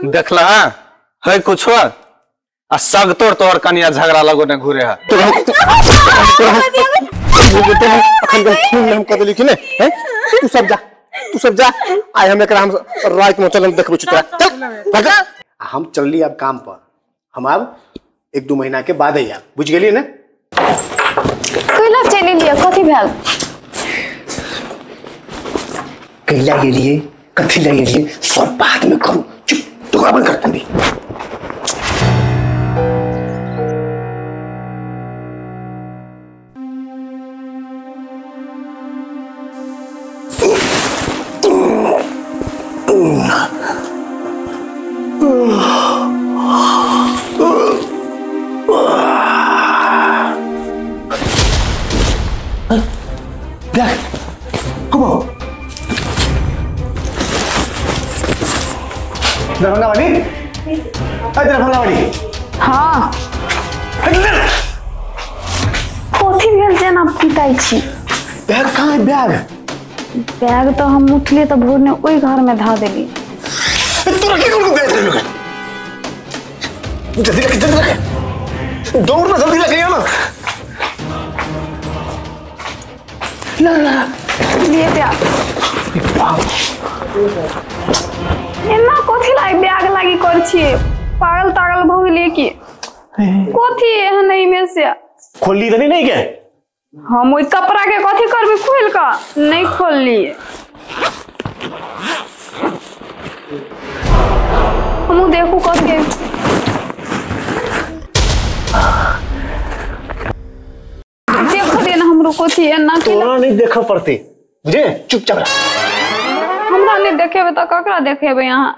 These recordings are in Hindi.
देखला है कुछ आ सग तोर कनिया झगड़ा लगो ने घुरे है तू सब जा आए हम एकरा हम रात में चल देखबे चल हम चलली अब काम पर हम अब 1-2 महीना के बाद आइया बुझ गेली ने कैला चली लिया कथी भेल कैला गेलिए कथी ले गेलिए सब बात में करू चुप तो बंद कर दी दरभंगा वाली दरभंगा वाली हाँ कथी भेल जेना पिताई छी बैग कहाँ है बैग बैग तो हम उठलिए तो भोर ने ओई घर में धा देली तोरा के कोन दे देलु जल्दी रख दौड़ ना जल्दी लगे ना ला लिए बैग एना कथी लाई बैग लागी कर छिए पागल तागल भ गेलिए की कथी एहन नहीं में से खोली तो नहीं के हम ओई कपड़ा के कथी करबे खोल का नहीं खोलली हम देखू कथी देखो देना हमरो कथी एना तोरा नहीं देखा पड़ते बुझे चुपचाप हमरा नहीं देखेबे त ककरा देखेबे यहाँ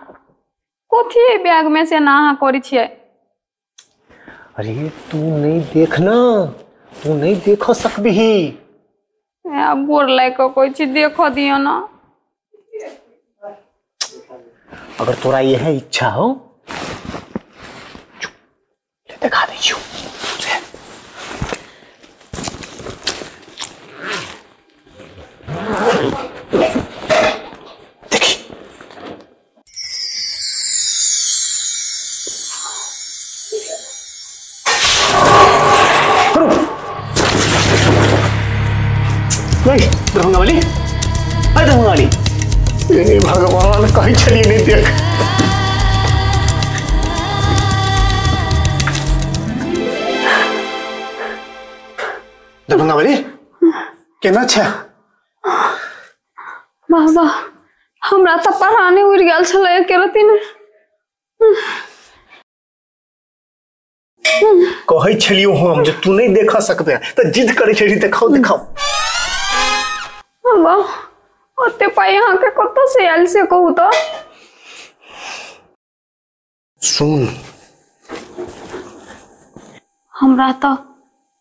कथी बैग में से ना अहाँ करी छिए अरे तू नहीं देखना तू नहीं देख सकबी अब गोर लाग के कोई चीज देखो दियो ना अगर तोरा ये है इच्छा हो दिखा दे छू दरभंगा वाली अरे दरभंगा वाली भगवान कहीं चलिए नहीं देख दरभंगा वाली केना छै बाबा हमरा त पढ़ाने उड़ गेल छले के रति ने कहै छलियो हम जे तू नहीं देखा सकबे त जिद करै छली देखाओ देखाओ बाबा ओते पाई यहाँ के कत से आयल से कहू तो सुन हमरा तो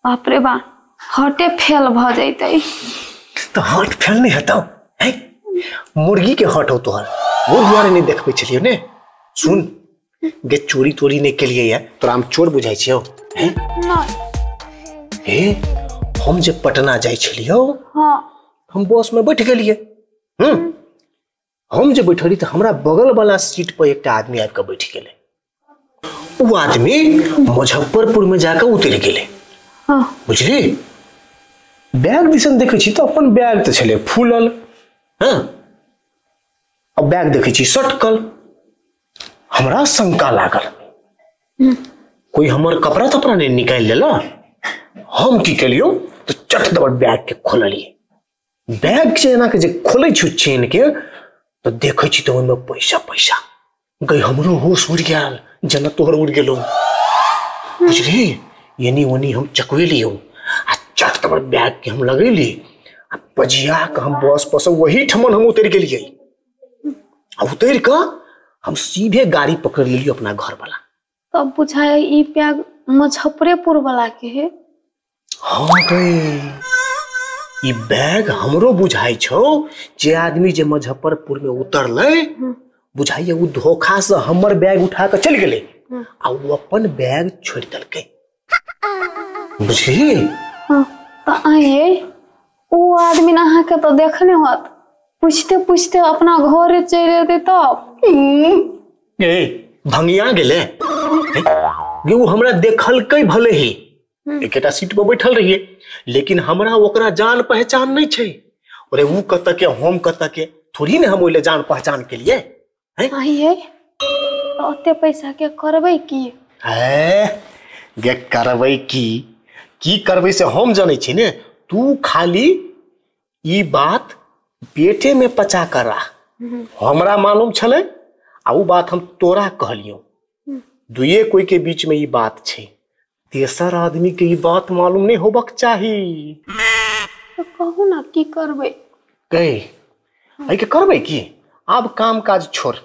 बाप रे बा हटे फेल भ जैतै तो हट फेल नहीं हटाओ है मुर्गी के हट हो तोहर वो द्वारे नहीं देखबे छलियो ने सुन गे चोरी तोरी नहीं के लिए है तोरा हम चोर बुझाई छियो हैं नहीं हे हम जे पटना जाई छलियो हां हम बस में बैठ गेलिए हम जे बैठली त हमरा बगल वाला सीट पर एक आदमी आके बैठ गेले वो आदमी मुजफ्फरपुर में जाकर उतर गेले हां बुझली बैग दिसन देखे छी तो अपन बैग त छले फूलल हां अब बैग देखे छी सटकल हमरा शंका लागल कोई हमर कपड़ा तपड़ा नहीं निकाल लेला हम की केलियो तो चट दबड़ बैग के खोललिए बैग जेना के जे खोले छु चेन के तो देखे छी तो ओमे पैसा पैसा गई हमरो होश उड़ गेल जना तोहर उड़ गेलो बुझली यानी ओनी हम चकवेलियो आ चट दबड़ बैग के हम लगेली आ पजिया के हम बस पस वही ठमन हम उतर गेलिए आ उतर के हम सीधे गाड़ी पकड़ लियो अपना घर वाला तब बुझाए ई बैग मुजफ्फरपुर वाला के है हां गई ई बैग हमरो बुझाई छो जे आदमी जे मुजफ्फरपुर में उतरले बुझाइए वो धोखा से हमर बैग उठा के चल गेले आ वो अपन बैग छोड़ दलके बुझली हां त आए वो आदमी ना अहाँ के तो देखने होत पूछते पूछते अपना घर चले दे तब ए भंगिया गेले गे वो हमरा देखलकै भले ही एकेटा सीट पर बैठल रहिए लेकिन हमरा ओकरा जान पहचान नहीं छे। अरे वो कत के हम कत के थोड़ी ने हम ओइले जान पहचान के लिए आइए ओते पैसा के करबै की है गे करबै की करबै से हम जानै छी ने। तू खाली ई बात पेटे में पचा कर रहा हमरा मालूम छले आ उ बात हम तोरा कहलियो। दुए कोई के बीच में ई बात छे तेसर आदमी के ई बात मालूम नहीं होबक चाही। तो कहू ना की करबै कहे के करबै की अब काम काज छोड़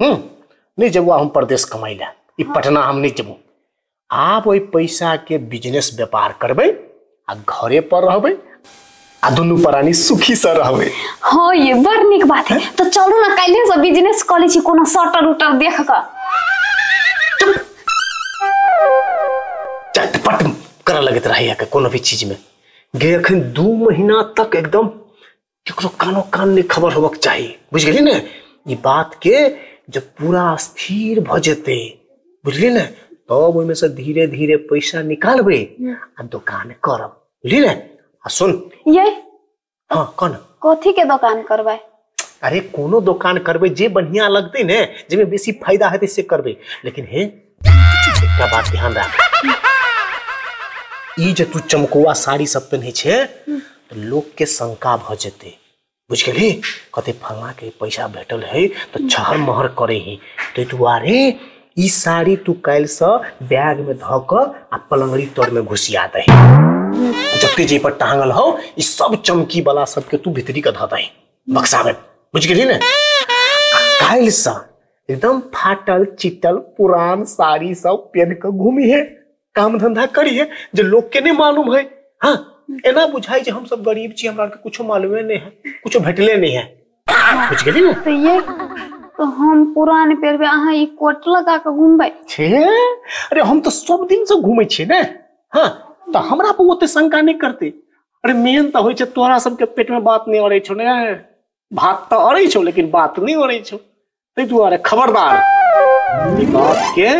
नहीं जबुआ हम प्रदेश कमाई ला ई पटना हम नहीं जबू। आप वही पैसा के बिजनेस व्यापार करबै आ घरे पर रहबै आ दुनू प्राणी सुखी से रहबै। हाँ ये बड़ निक बात है। तो चलू ना काल्हि से बिजनेस कॉलेज छी कोनो शटर उटर देख का चटपट कर लगत रही के कोनो भी चीज में गे अखन 2 महीना तक एकदम केकरो कानो कान नहीं खबर होबक चाहिए बुझ गेली ने। ई बात के जब पूरा स्थिर भ जेते बुझली ने तब ओइमे से धीरे धीरे पैसा निकालबे आ दुकान करब बुझली ने। आ सुन ये हाँ कौन कथी के दुकान करबै अरे कोनो दुकान करबे जे बढ़िया लगते ने जेमे बेसी फायदा हेते से करबे लेकिन हे एकटा बात ध्यान रख ई जे तू चमकुआ साड़ी सब पहने छे तो लोग के शंका भ जेते बुझ गेली कते फलना के पैसा भेटल है तो छहर महर करे ही तो दुआरे ई साड़ी तू काल से बैग में ध क आ पलंगड़ी तोड़ में घुसिया दे जत्ते जे पर टांगल हो ई सब चमकी वाला सब के तू भीतरी का ध दे बक्सा में बुझ गेली ने। काल से एकदम फाटल चिटल पुरान साड़ी सब पहन के घूमी है काम धंधा करी है जो लोग के नहीं मालूम है। हाँ एना बुझाई जे हम सब गरीब छी हमरा के कुछो मालूमे नहीं है कुछो भेटले नहीं है बुझ गेली ने। तो ये तो हम पुरान पेरबे अहाँ ई कोट लगा के घूमबै छे। अरे हम तो सब दिन से घूमे छी ने। हाँ तो हमरा पर ओते शंका नहीं करते। अरे मेन तो होय छे तोरा सब के पेट में बात नहीं अड़ै छौ ने भात तो अड़ै छौ लेकिन बात नहीं अड़ै छौ तै दुआरे खबरदार ई बात के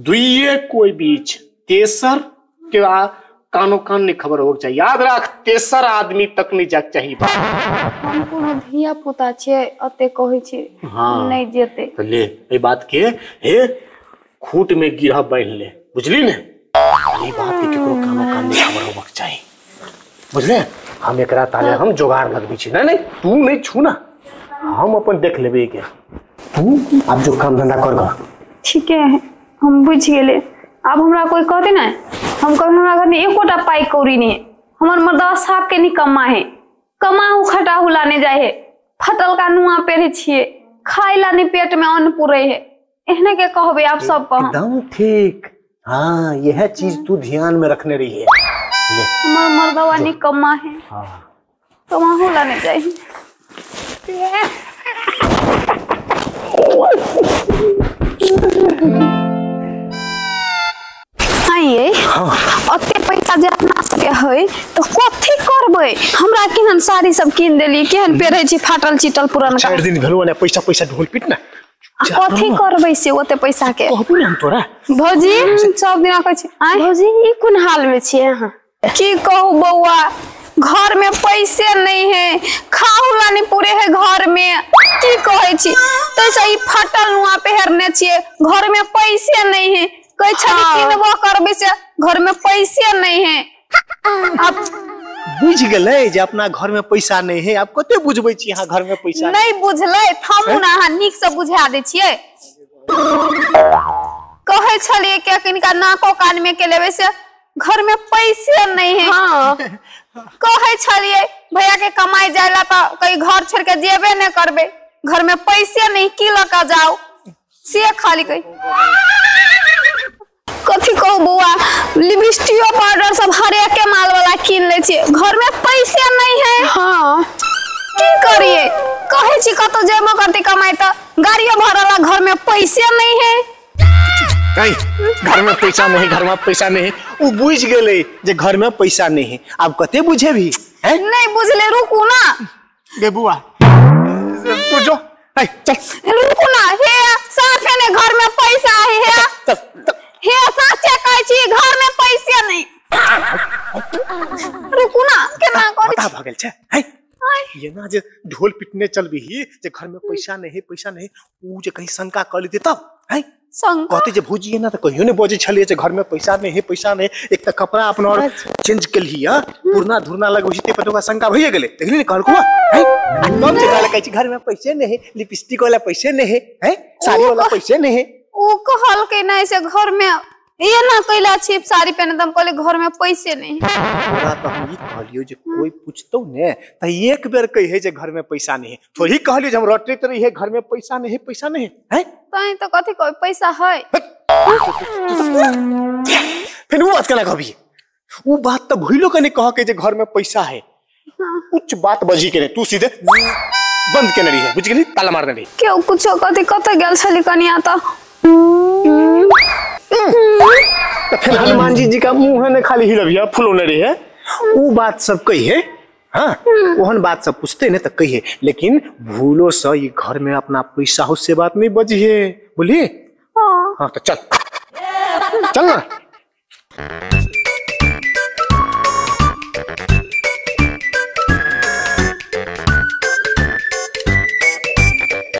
दुइये कोई बीच तेसर के कानो कान नहीं खबर होक चाहिए। याद रख तेसर आदमी तक नहीं जाक चाहिए बात। हम कोनो धिया पुता छे अते कहै छी हाँ नहीं जेते तो ले ए बात के हे खूंट में गिरह बांध ले बुझली ने। ई बात के केकरो कानो कान नहीं खबर होक चाहिए बुझले। हम एकरा ताले हम जोगाड़ लगबी छी नहीं तू नहीं छू ना हम अपन देख लेबे के तू अब जो काम धंधा कर ग ठीक है हम बुझ गेले। अब हमरा कोई कहते ना हम कभी हमरा घर में एकोटा पाई कौड़ी नहीं है हमर मर्दा साहब के निकम्मा है कमाहू खटाहू लाने जाए है फटल का नुआ पेरे छिए खाई लाने पेट में अन्न पुरे है एहने के कहबे आप सब कह एकदम ठीक। हाँ यह चीज तू ध्यान में रखने रही है। हमर मर्दवा निकम्मा है कमाहू लाने जाए आइए ओते पैसा जे अपना सबके है तो कथी करबै हमरा केहन साड़ी सब कीन देली केहन पेरै छी फाटल चिटल पुरान का 4 दिन भेलौ ने पैसा पैसा ढोल पीट ना कथी करबै से ओते पैसा के कहबू हम तोरा भौजी सब दिन कहै छी आइ भौजी ई कोन हाल में छियै अहाँ की कहू बौआ घर में पैसे नहीं है खाहू लानी पूरे है घर में की कहै छी तो सही फटल नुआ पहरने छिए घर में पैसे नहीं है कह छली किनबो करबे से घर में पैसे नहीं है। अब बुझ गेलै जे अपना घर में पैसा नहीं है आप कते बुझबै छी यहां घर में पैसा नहीं बुझलै थमू ना अहाँ नीक से बुझा दै छियै कहे छलिए कि किनका नाको कान में के लेबे से घर में पैसे नहीं है। हाँ कहे छलिए भैया के कमाई जायला तो कहीं घर छोड़ के जेबे नहीं करबे घर में पैसे नहीं की लका जाओ से खाली कही कथी कहू बउआ लिपस्टिक पाउडर सब हर एक माल वाला कीन ले छी घर में पैसे नहीं है। हाँ की करिए कहे छी कतो जेबो करती कमाई तो गाड़ियों भरला घर में पैसे नहीं है। घर में पैसा नहीं घर में पैसा नहीं वो बुझ गेलै जे घर में पैसा नहीं है अब कते बुझे भी है नहीं बुझले रुकू ना गे बुआ तू जो चल रुकू ना हे साफे ने घर में गेल छे हैं ये ना जे ढोल पिटने चल भी जे घर में पैसा नहीं ऊ जे कहीं शंका कर लेते तब हैं संग कहते जे भूजिए ना तो कहियो नहीं बजे छलिए जे घर में पैसा नहीं एक त कपड़ा अपना और चेंज कर लिया पुरना धुरना लगबे पर ओकरा शंका भइए गेले देखली ने कहलको हैं तब जे कहले कहै घर में पैसे नहीं लिपस्टिक वाला पैसे नहीं हैं साड़ी वाला पैसे नहीं वो कहल के नहीं से घर में ये ना कैला छिप साड़ी पहने दम कहले घर में पैसे नहीं पूरा तो हम ये कहलियो जे कोई पूछतो ने त एक बेर कहे जे घर में पैसा नहीं थोड़ी कहलियो जे हम रटते रही है घर में पैसा नहीं हैं तई तो कथि कोई पैसा है फिर वो बात केना कहबी वो बात तो भइलो कने कह के जे घर में पैसा है कुछ बात बजी के तू सीधे बंद केने रही है बुझ गेली ताला मारने रही क्यों कुछ कथि कत गेल छली कनिया त तो फिर हनुमान जी का मुंह ने खाली हिलबिया फुलोने रही है वो बात सब कही है हाँ ओहन बात सब पूछते ने तो कही है लेकिन भूलो से ये घर में अपना पैसा हो से बात नहीं बजी है बोलिए हाँ तो चल ना